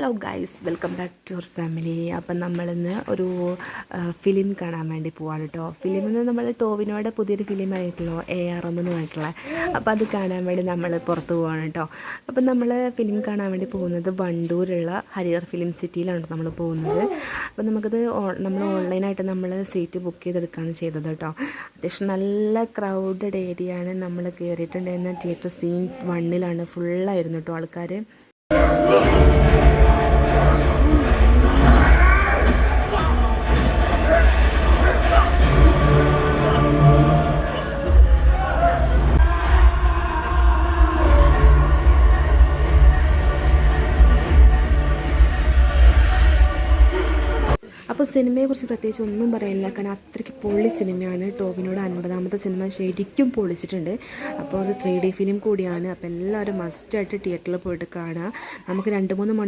Hello guys, welcome back to our family. അപ്പം നമ്മളിന്ന് ഒരു ഫിലിം കാണാൻ വേണ്ടി പോവാണ് കേട്ടോ. ഫിലിമെന്ന് നമ്മൾ ടോവിനോയുടെ പുതിയൊരു ഫിലിമായിട്ടുള്ളൂ AR എന്ന് പറഞ്ഞിട്ടുള്ള. അപ്പോൾ അത് കാണാൻ വേണ്ടി നമ്മൾ പുറത്ത് പോവാണ് കേട്ടോ. അപ്പം നമ്മൾ ഫിലിം കാണാൻ വേണ്ടി പോകുന്നത് വണ്ടൂരുള്ള ഹരിയർ ഫിലിം സിറ്റിയിലാണ് നമ്മൾ പോകുന്നത്. അപ്പോൾ നമുക്കത് നമ്മൾ ഓൺലൈനായിട്ട് നമ്മൾ സീറ്റ് ബുക്ക് ചെയ്തെടുക്കുകയാണ് ചെയ്തത് കേട്ടോ. അത്യാവശ്യം നല്ല ക്രൗഡഡ് ഏരിയയാണ്. നമ്മൾ കയറിയിട്ടുണ്ടായിരുന്ന തിയേറ്റർ സീൻ 1 ഫുള്ളായിരുന്നു കേട്ടോ ആൾക്കാർ. അപ്പോൾ സിനിമയെക്കുറിച്ച് പ്രത്യേകിച്ച് ഒന്നും പറയാനില്ല, കാരണം അത്രയ്ക്ക് പൊള്ളി സിനിമയാണ്. ടോവിനോയുടെ 50ാമത്തെ സിനിമ ശരിക്കും പൊളിച്ചിട്ടുണ്ട്. അപ്പോൾ അത് 3D ഫിലിം കൂടിയാണ്. അപ്പോൾ എല്ലാവരും മസ്റ്റായിട്ട് തിയേറ്ററിൽ പോയിട്ട് കാണുക. നമുക്ക് 2-3